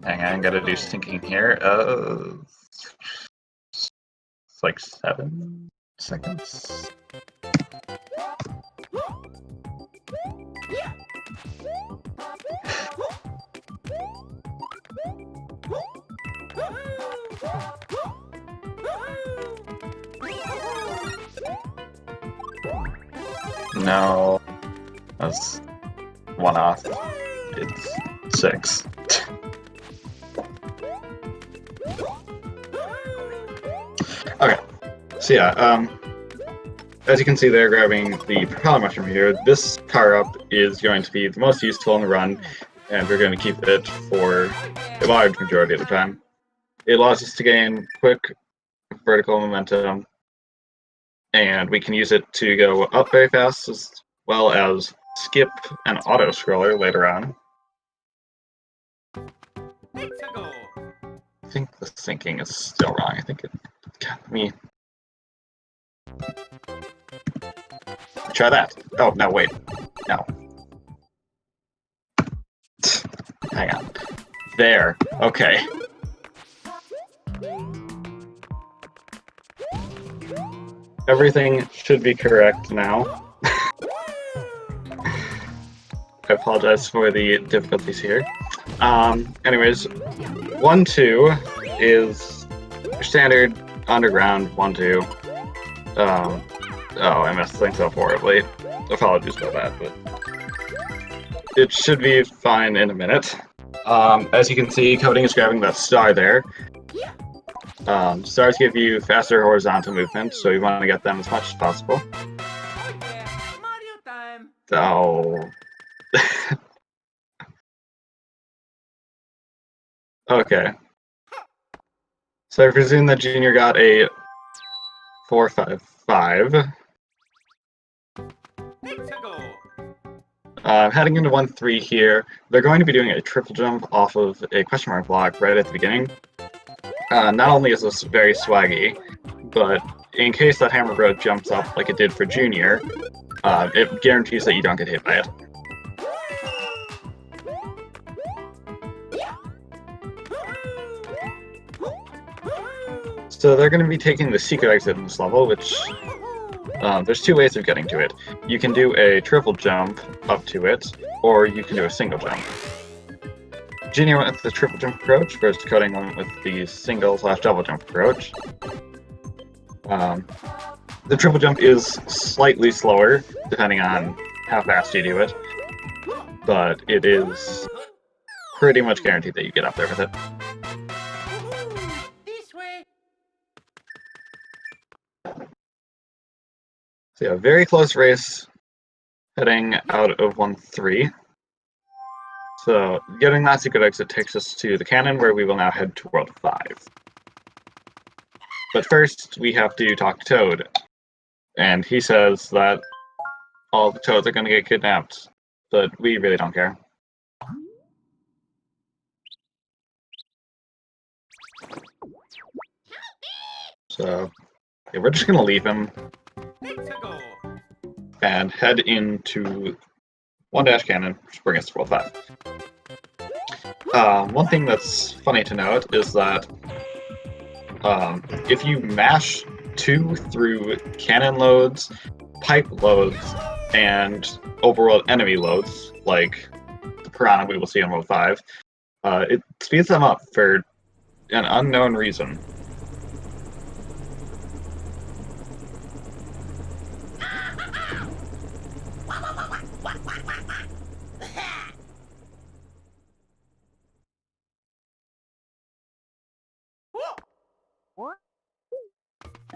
Hang on, gotta do syncing here. It's like 7 seconds. No, that's 1 off. It's 6. Okay, so yeah, as you can see there, grabbing the propeller mushroom here, this power-up is going to be the most useful in the run, and we're going to keep it for a large majority of the time. It allows us to gain quick vertical momentum, and we can use it to go up very fast, as well as skip an auto-scroller later on. I think the syncing is still wrong. I think it... God, let me... Try that. Oh, no, wait. No. Hang on. There. Okay. Everything should be correct now. I apologize for the difficulties here. Anyways, 1-2 is standard underground 1-2. Oh, I messed things up horribly. Apologies about that, but it should be fine in a minute. As you can see, Coding is grabbing that star there. Stars give you faster horizontal movement, so you want to get them as much as possible. Oh. Okay. So I presume that Junior got a 4-5-5. Heading into 1-3 here, they're going to be doing a triple jump off of a question mark block right at the beginning. Not only is this very swaggy, but in case that hammer road jumps up like it did for Junior, it guarantees that you don't get hit by it. So they're going to be taking the secret exit in this level, which there's 2 ways of getting to it. You can do a triple jump up to it, or you can do a single jump. Junior went with the triple jump approach, whereas Coding went with the single/double jump approach. The triple jump is slightly slower, depending on how fast you do it, but it is pretty much guaranteed that you get up there with it. So yeah, very close race heading out of 1-3. So getting that secret exit takes us to the cannon, where we will now head to World 5. But first, we have to talk to Toad. And he says that all the Toads are going to get kidnapped, but we really don't care. So yeah, we're just going to leave him and head into 1- cannon, which brings us to World 5. One thing that's funny to note is that if you mash 2 through cannon loads, pipe loads, and overworld enemy loads, like the piranha we will see in World 5, it speeds them up for an unknown reason.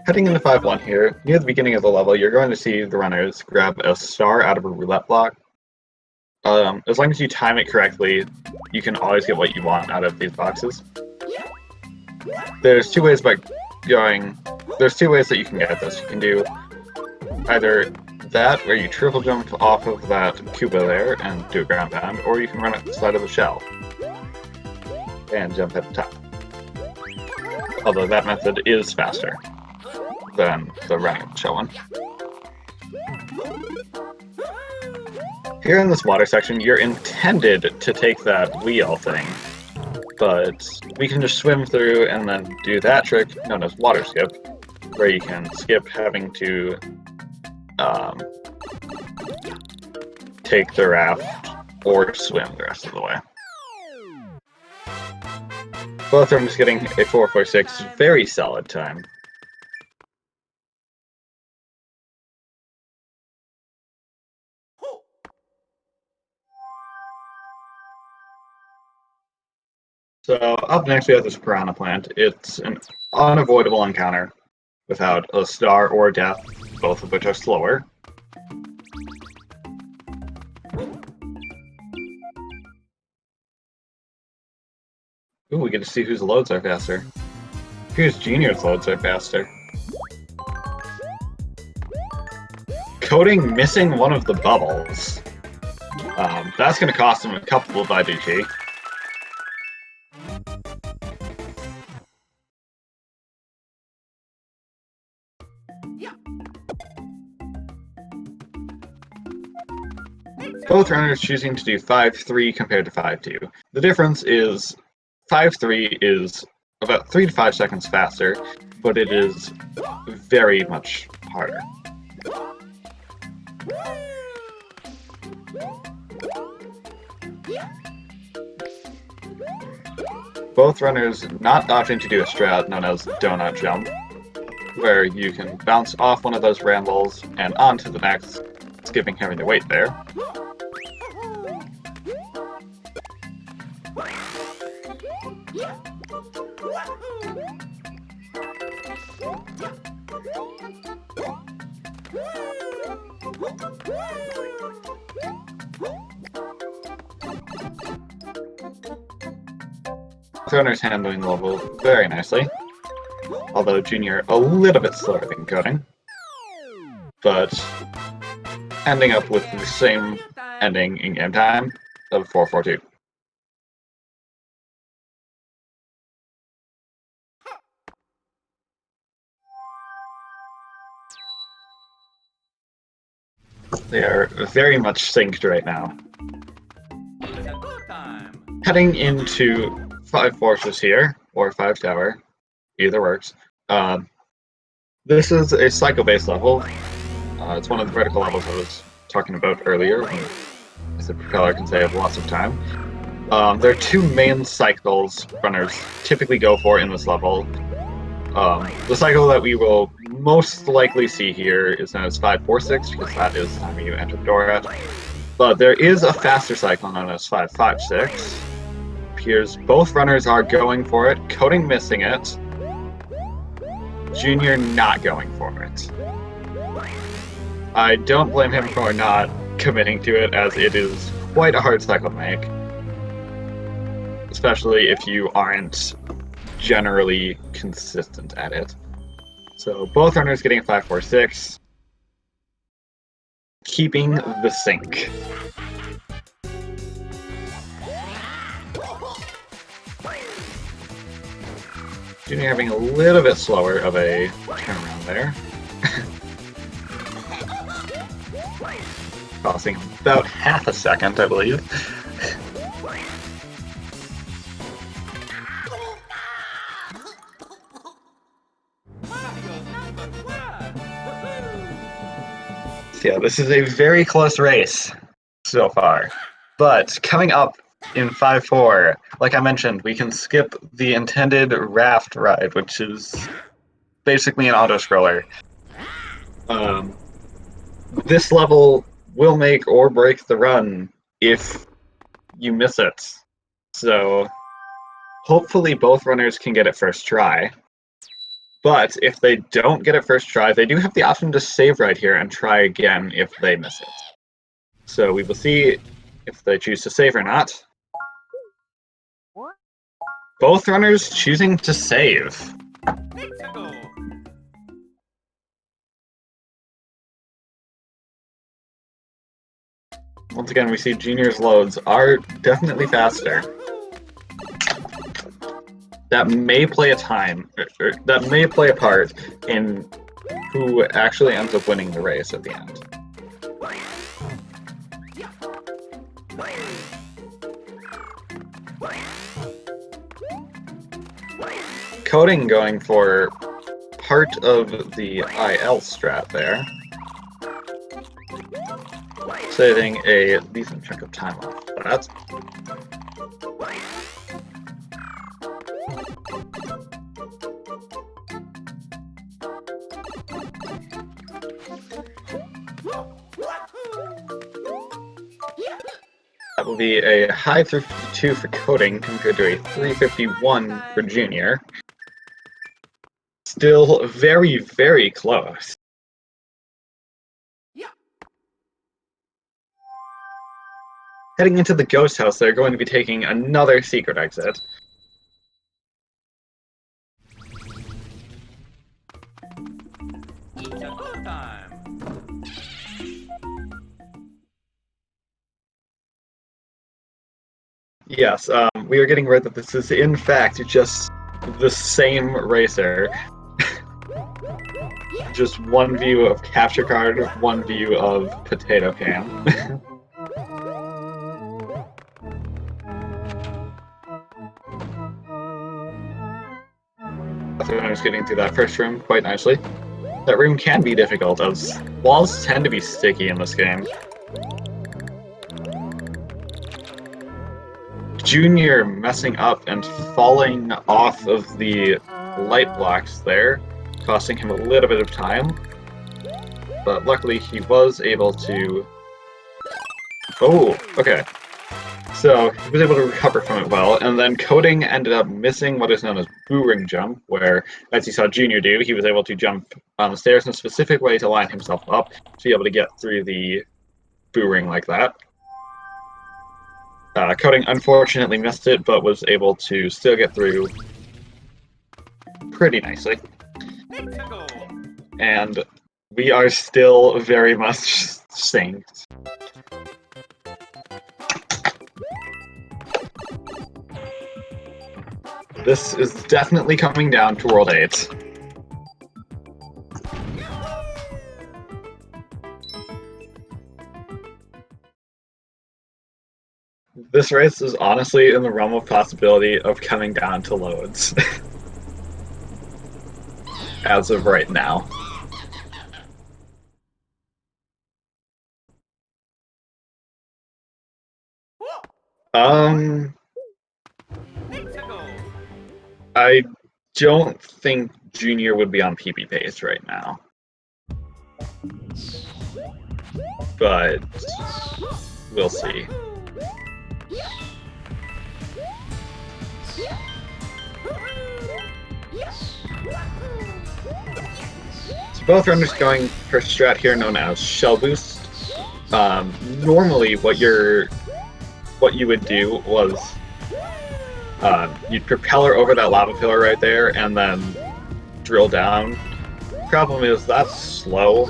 Heading into 5-1 here, near the beginning of the level, you're going to see the runners grab a star out of a roulette block. As long as you time it correctly, you can always get what you want out of these boxes. There's 2 ways There's 2 ways that you can get this. You can do either that, where you triple jump off of that Cuba there and do a ground pound, or you can run up the side of the shell and jump at the top. Although that method is faster than the running of the shell one. Here in this water section, you're intended to take that wheel thing, but we can just swim through and then do that trick known as water skip, where you can skip having to take the raft or swim the rest of the way. Both runners getting a 446, very solid time. So up next we have this piranha plant. It's an unavoidable encounter without a star or death, both of which are slower. Ooh, we get to see whose loads are faster. Here's Junior's loads are faster. Coding missing one of the bubbles. That's going to cost him a couple of IDT. Both runners choosing to do 5-3 compared to 5-2. The difference is 5-3 is about 3 to 5 seconds faster, but it is very much harder. Both runners not opting to do a strat known as donut jump, where you can bounce off one of those rambles and onto the next, skipping having to wait there. Runners handling the level very nicely, although Junior a little bit slower than Coding, but ending up with the same ending in game time of 4:42. They are very much synced right now. Heading into 5 Fortress here, or 5 Tower, either works. This is a cycle-based level. It's one of the vertical levels I was talking about earlier, when the propeller can save lots of time. There are two main cycles runners typically go for in this level. The cycle that we will most likely see here is known as 5-4-6, because that is the time you enter the door at. But there is a faster cycle known as 5-5-6. Appears both runners are going for it, Coding missing it, Junior not going for it. I don't blame him for not committing to it, as it is quite a hard cycle to make, especially if you aren't generally consistent at it. So both runners getting a 5-4-6, keeping the sync. Junior having a little bit slower of a turnaround there. Costing about half a second, I believe. So yeah, this is a very close race so far. But coming up in 5-4, like I mentioned, we can skip the intended raft ride, which is basically an auto-scroller. This level will make or break the run if you miss it. So hopefully both runners can get it first try. But if they don't get it first try, they do have the option to save right here and try again if they miss it. So we will see if they choose to save or not. Both runners choosing to save. Once again, we see Junior's loads are definitely faster. That may play a that may play a part in who actually ends up winning the race at the end. Coding going for part of the IL strat there. Saving a decent chunk of time off that. That will be a high 352 for Coding compared to a 351 for Junior. Still very, very close. Heading into the ghost house, they're going to be taking another secret exit. It's a go time. Yes, we are getting rid that this is in fact just the same racer. Just one view of capture card, one view of potato can. I was getting through that first room quite nicely. That room can be difficult, as walls tend to be sticky in this game. Junior messing up and falling off of the light blocks there, costing him a little bit of time. But luckily he was able to... Oh, okay. So he was able to recover from it well, and then Coding ended up missing what is known as boo-ring jump, where, as you saw Junior do, he was able to jump on the stairs in a specific way to line himself up to be able to get through the boo-ring like that. Coding unfortunately missed it, but was able to still get through pretty nicely. And we are still very much synced. This is definitely coming down to World 8. This race is honestly in the realm of possibility of coming down to loads. As of right now. I don't think Junior would be on PB pace right now. But we'll see. So both runners going for a strat here known as shell boost. Normally what you would do was you'd propeller over that lava pillar right there and then drill down. Problem is that's slow,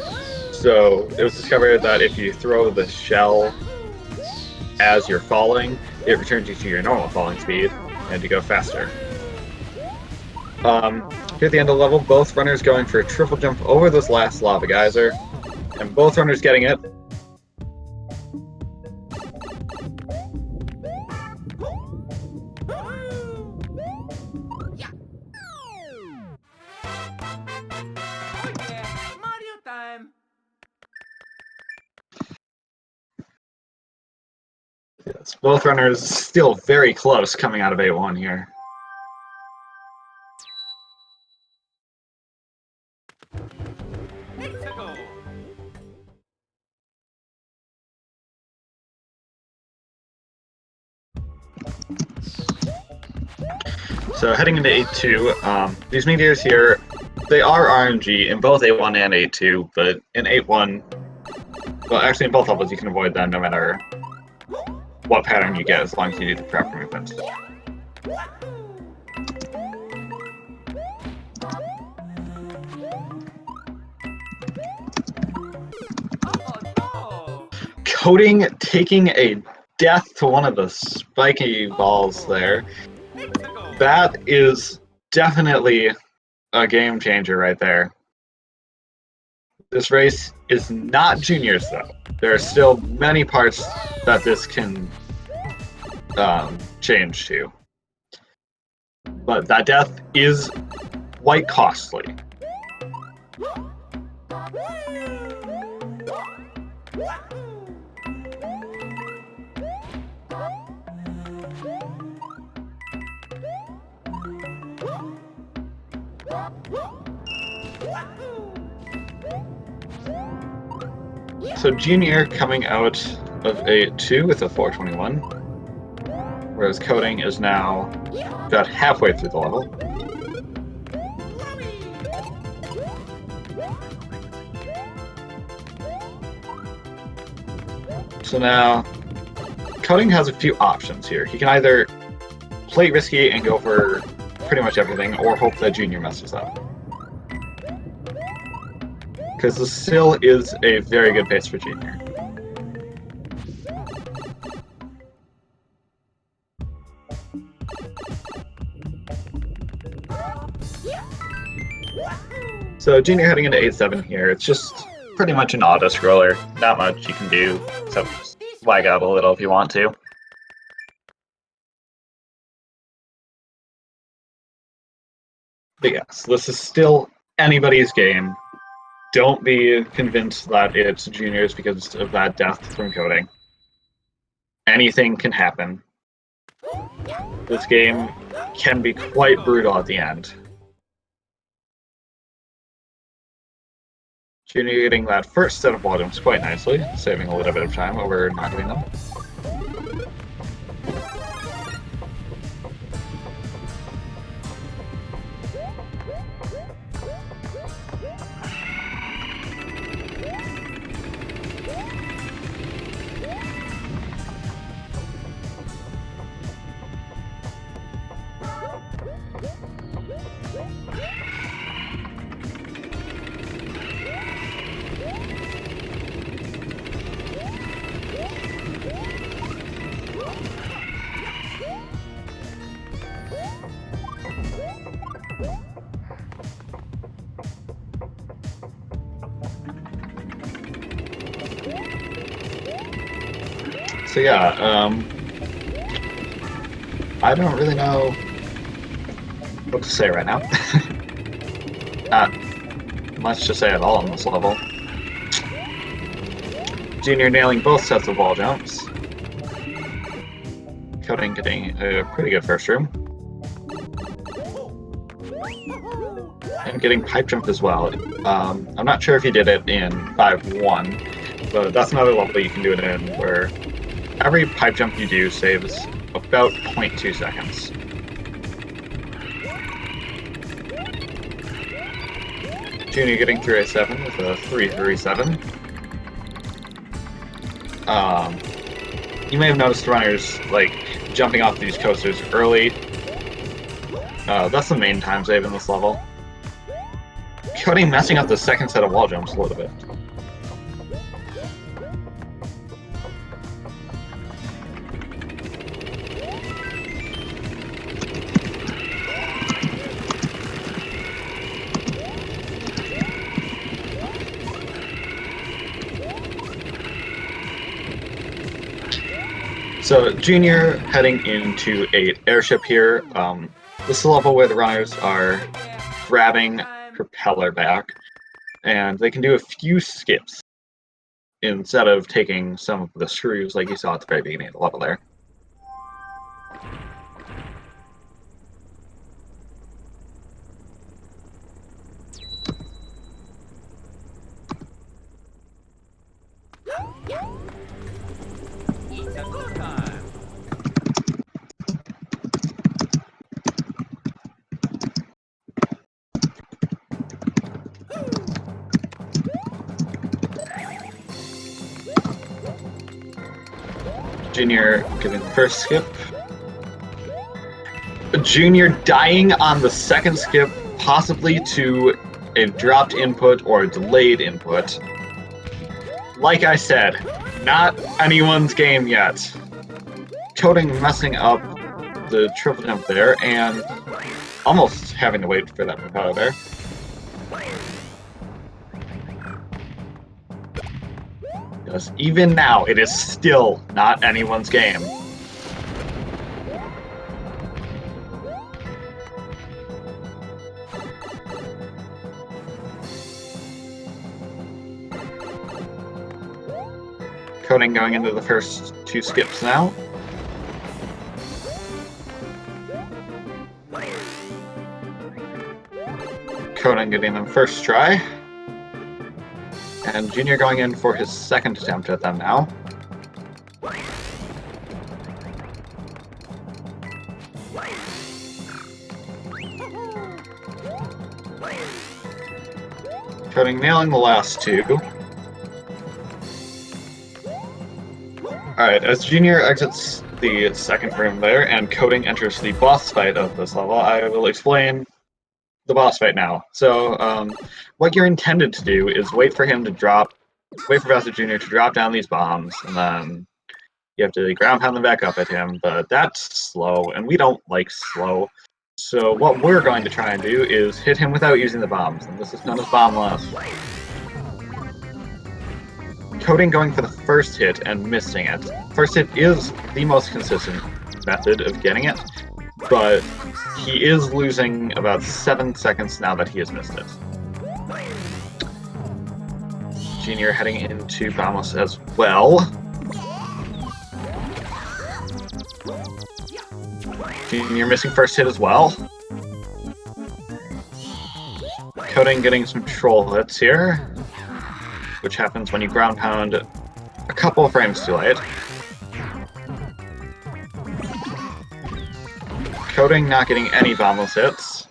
so it was discovered that if you throw the shell as you're falling, it returns you to your normal falling speed and you go faster. Here at the end of the level, both runners going for a triple jump over this last lava geyser, and both runners getting it. Yes, both runners still very close coming out of A1 here. So heading into A2, these meteors here, they are RNG in both A1 and A2, but in A1, well actually in both levels you can avoid them no matter what pattern you get as long as you do the proper movements. Coding taking a death to one of the spiky balls there. That is definitely a game changer right there. This race is not Junior's though. There are still many parts that this can change to. but that death is quite costly. So Junior coming out of a 2 with a 421, whereas Coding is now about halfway through the level. So now, Coding has a few options here. He can either play risky and go for pretty much everything, or hope that Junior messes up. Because this still is a very good pace for Junior. So Junior heading into 8-7 here, it's just pretty much an auto-scroller. Not much you can do, except lag out a little if you want to. But yes, this is still anybody's game. Don't be convinced that it's Junior's because of that death from Coding. Anything can happen. This game can be quite brutal at the end. Junior getting that first set of wall jumps quite nicely, saving a little bit of time over not doing them. So yeah, I don't really know what to say right now. Not much to say at all on this level. Junior nailing both sets of wall jumps. Coding getting a pretty good first room. And getting pipe jump as well. I'm not sure if he did it in 5-1, but that's another level you can do it in where every pipe jump you do saves about 0.2 seconds. Junior getting through A7 with a 3-3-7. You may have noticed runners like jumping off these coasters early. That's the main time save in this level. Coding messing up the second set of wall jumps a little bit. So Junior heading into an airship here. This is a level where the runners are grabbing propeller back, and they can do a few skips instead of taking some of the screws like you saw at the very beginning of the level there. Junior getting the first skip. Junior dying on the second skip, possibly to a dropped input or a delayed input. Like I said, not anyone's game yet. Coding messing up the triple jump there and almost having to wait for that propeller there. Because even now, it is still not anyone's game. Coding going into the first 2 skips now. Coding getting them first try. And Junior going in for his second attempt at them now. Coding nailing the last 2. Alright, as Junior exits the second room there and Coding enters the boss fight of this level, I will explain the boss fight now. So, what you're intended to do is wait for Bowser Jr. to drop down these bombs, and then you have to ground pound them back up at him, but that's slow, and we don't like slow. So what we're going to try and do is hit him without using the bombs, and this is known as bombless. Coding going for the first hit and missing it. First hit is the most consistent method of getting it, but he is losing about 7 seconds now that he has missed it. Junior heading into bombless as well. Junior missing first hit as well. Coding getting some troll hits here, which happens when you ground pound a couple of frames too late. Coding not getting any bombless hits.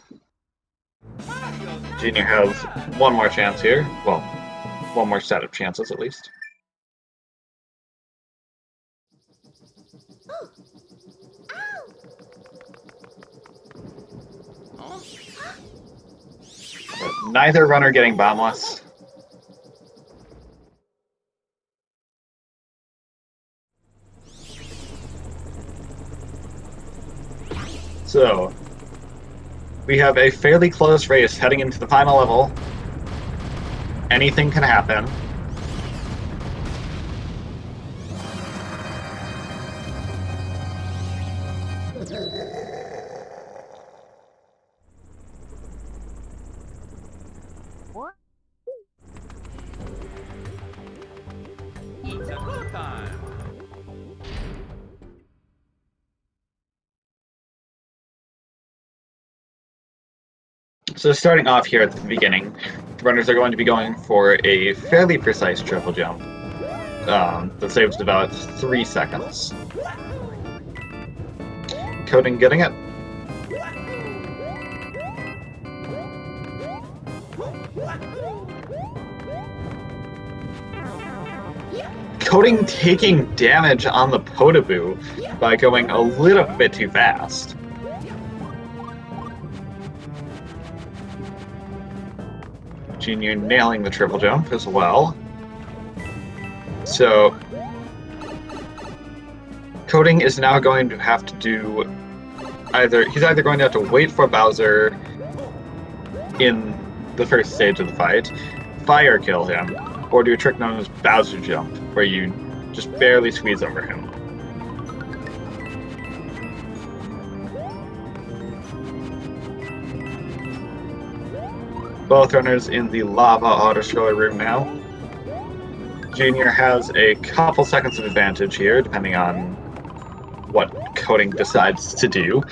Junior has one more chance here. Well, one more set of chances at least. But neither runner getting bombless. So, we have a fairly close race heading into the final level. Anything can happen. So starting off here at the beginning, the runners are going to be going for a fairly precise triple jump that saves about 3 seconds. Coding getting it. Coding taking damage on the Potaboo by going a little bit too fast. Junior nailing the triple jump as well. So, Coding is now going to have to do he's either going to have to wait for Bowser in the first stage of the fight, fire kill him, or do a trick known as Bowser jump, where you just barely squeeze over him. Both runners in the lava auto-scroller room now. Junior has a couple seconds of advantage here, depending on what Coding decides to do.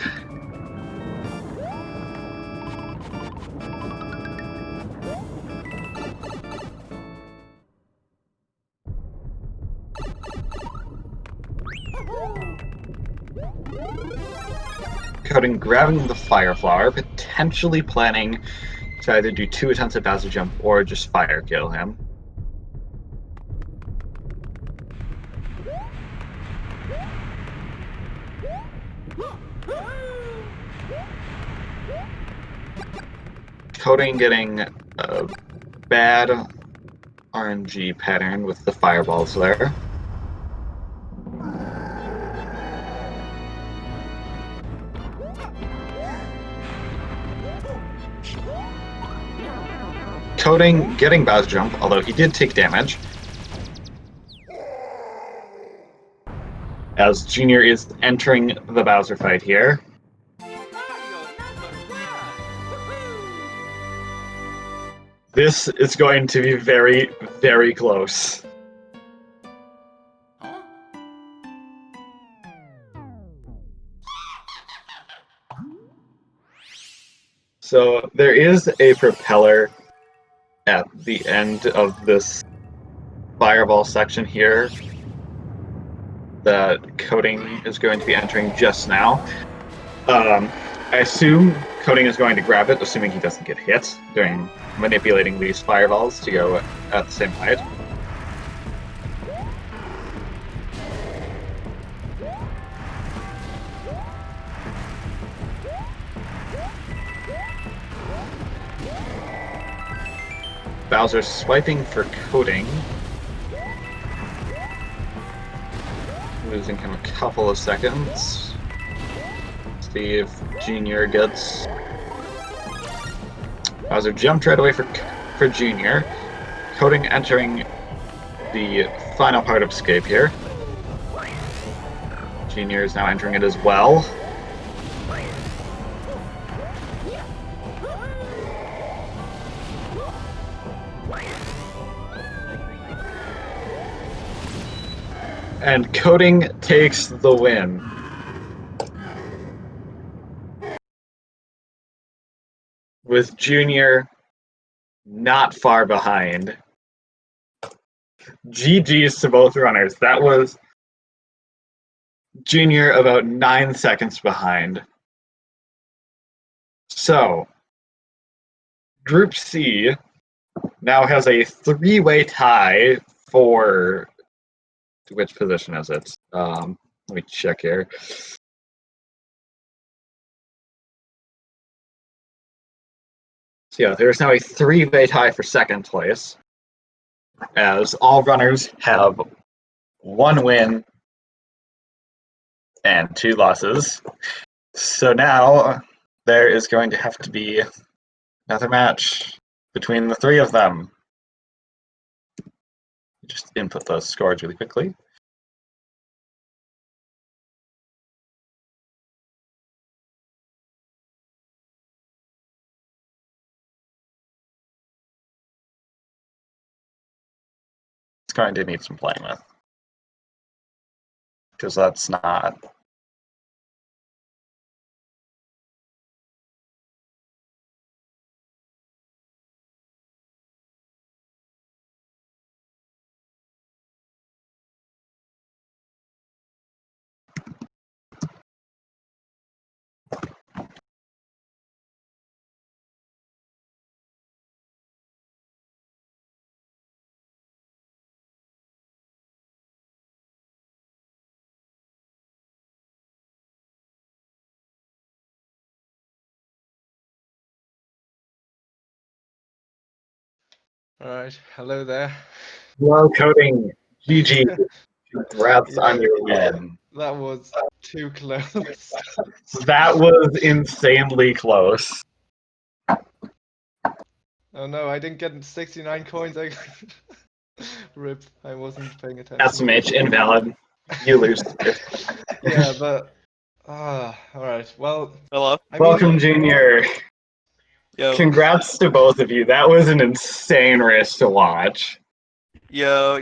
Coding grabbing the fire flower, potentially planning to either do 2 attempts at Bowser jump or just fire kill him. Coding getting a bad RNG pattern with the fireballs there. Coding getting Bowser jump, although he did take damage. As Junior is entering the Bowser fight here. This is going to be very, very close. So there is a propeller at the end of this fireball section here that Coding is going to be entering just now. I assume Coding is going to grab it, assuming he doesn't get hit during manipulating these fireballs to go at the same height. Bowser swiping for Coding. Losing him a couple of seconds. See if Junior gets... Bowser jumped right away for Junior. Coding entering the final part of escape here. Junior is now entering it as well. And Coding takes the win. With Junior not far behind. GG's to both runners. That was Junior about 9 seconds behind. So, Group C now has a 3-way tie for... Which position is it? Let me check here. So yeah, there's now a 3-way tie for second place, as all runners have 1 win and 2 losses. So now there is going to have to be another match between the 3 of them. Just input those scores really quickly. It's going to need some playing with, because that's not... Alright, hello there. Well, Coding, GG. Congrats on your win. That was too close. That was insanely close. Oh no, I didn't get 69 coins. Rip, I wasn't paying attention. SMH invalid. You lose. Yeah, but alright. Well, Hello. Welcome, Junior. Yo. Congrats to both of you. That was an insane race to watch. Yo,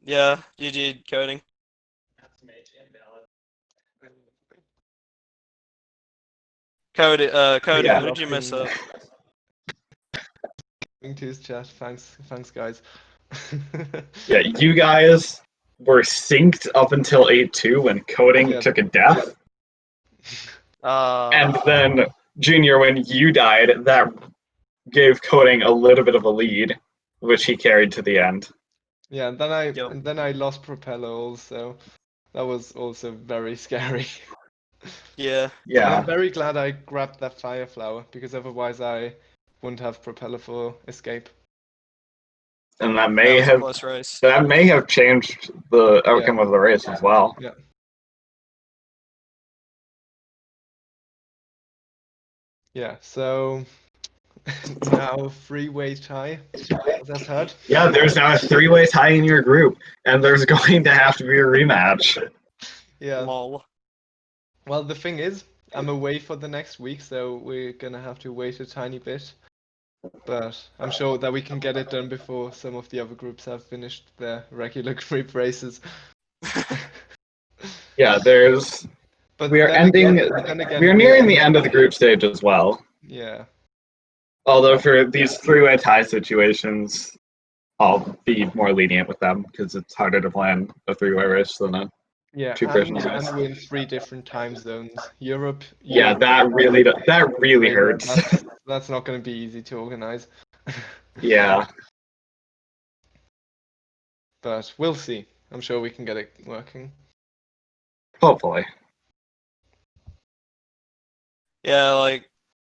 yeah, GG coding. Coding, Yeah. what did you mess up? into his chat. Thanks guys. Yeah, you guys were synced up until 8-2 when Coding took a death. And then, Junior, when you died, that gave Coding a little bit of a lead, which he carried to the end. Yeah, and then I lost Propeller also. That was also very scary. Yeah. Yeah. And I'm very glad I grabbed that Fire Flower, because otherwise I wouldn't have Propeller for escape. And that may That was a close race. That may have changed the outcome of the race as well. Yeah. Yeah, so now 3-way tie. That's hard. Yeah, there's now a 3-way tie in your group, and there's going to have to be a rematch. Yeah. Lol. Well, the thing is, I'm away for the next week, so we're gonna have to wait a tiny bit. But I'm sure that we can get it done before some of the other groups have finished their regular group races. Yeah, there's... But we are ending... again, we are nearing the end of the group stage as well. Yeah. Although for these three-way tie situations, I'll be more lenient with them because it's harder to plan a three-way race than a Yeah, two-person race. and we're in 3 different time zones. Europe, Yeah, US, that really Australia. hurts. That's not going to be easy to organize. Yeah, But we'll see. I'm sure we can get it working. hopefully. Yeah, like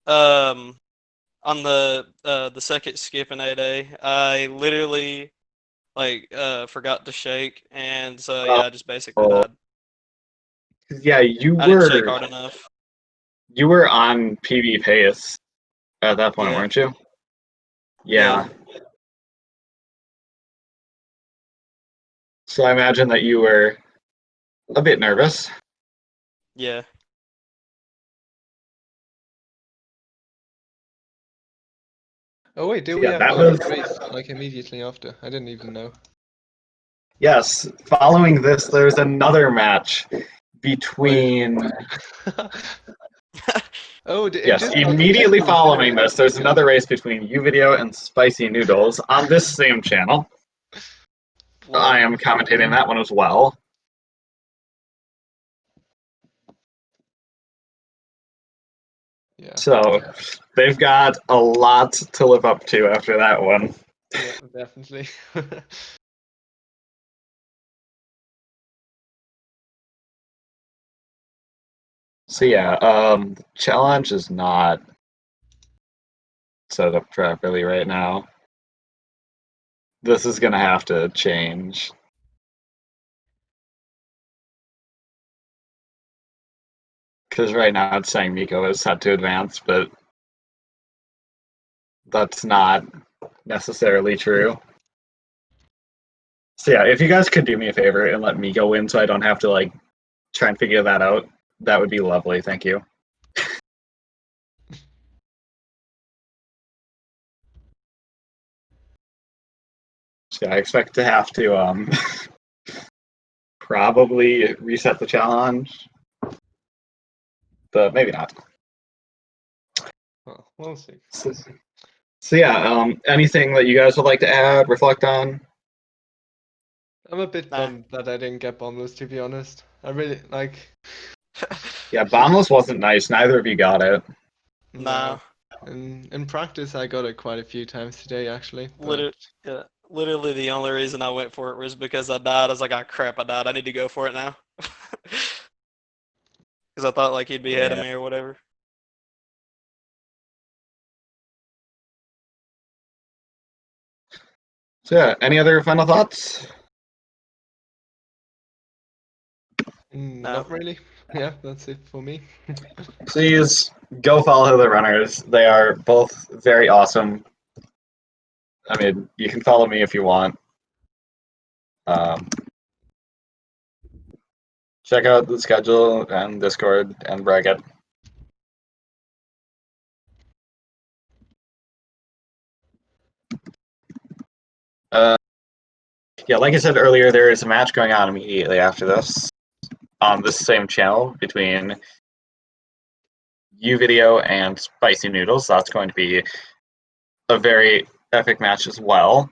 on the second skip in 8A, I literally forgot to shake, and so yeah, I just basically Oh, died. yeah, I didn't shake hard enough. you were on PB pace at that point, Yeah, weren't you? yeah. Yeah. So I imagine that you were a bit nervous. Yeah. Oh wait, do So we yeah, have that one was race like immediately after? I didn't even know. yes. Following this, there's another match Wait. between Oh, it yes. just Immediately finished, didn't following it? this, there's another race between UVideo and Spicy Noodles on this same channel. I Lol. am commentating that one as well. Yeah. So they've got a lot to live up to after that one. Yeah, definitely. So yeah, the challenge is not set up properly right now. This is gonna have to change. Because right now it's saying Miko is set to advance, but that's not necessarily true. So yeah, if you guys could do me a favor and let me go in so I don't have to like try and figure that out, that would be lovely. Thank you. So yeah, I expect to have to probably reset the challenge, but maybe not. Well, we'll see. So yeah, anything that you guys would like to add, reflect on? I'm a bit Nah. bummed that I didn't get bombers, to be honest. I really like. Yeah, Bombless wasn't nice. Neither of you got it. Nah. No. In practice, I got it quite a few times today, actually. But Literally, yeah. Literally the only reason I went for it was because I died. I was like, ah, crap, I died. I need to go for it now. Because I thought like he'd be ahead of Yeah. me or whatever. So yeah, any other final thoughts? No. not really. Yeah, that's it for me. Please go follow the runners. They are both very awesome. I mean, you can follow me if you want. Check out the schedule and Discord and bracket. Yeah, like I said earlier, there is a match going on immediately after this on this same channel between UVideo and Spicy Noodles. That's going to be a very epic match as well.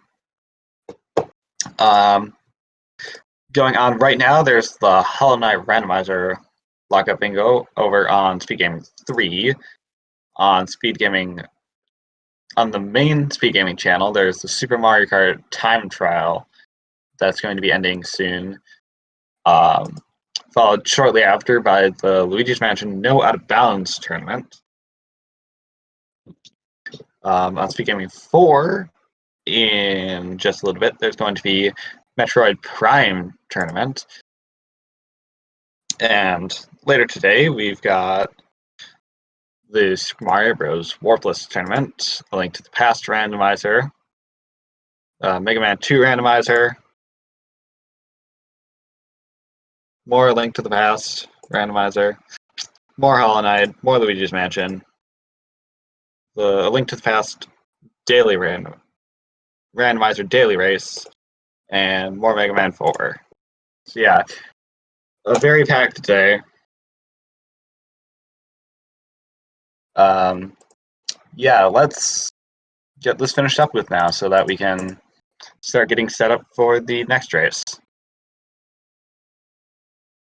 Going on right now, there's the Hollow Knight Randomizer Lockup Bingo over on SpeedGaming 3. On SpeedGaming, on the main SpeedGaming channel, there's the Super Mario Kart Time Trial that's going to be ending soon. Followed shortly after by the Luigi's Mansion No Out of Bounds tournament. On SpeedGaming 4, in just a little bit, there's going to be Metroid Prime tournament. And later today, we've got the Super Mario Bros. Warpless tournament, A Link to the Past randomizer, Mega Man 2 randomizer, more A Link to the Past randomizer, more Hollow Knight, more Luigi's Mansion, the A Link to the Past daily randomizer daily race, and more Mega Man 4. So yeah, a very packed day. yeah, let's get this finished up with now so that we can start getting set up for the next race.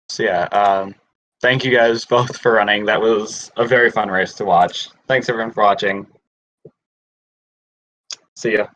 So yeah, thank you guys both for running. That was a very fun race to watch. Thanks everyone for watching. See ya.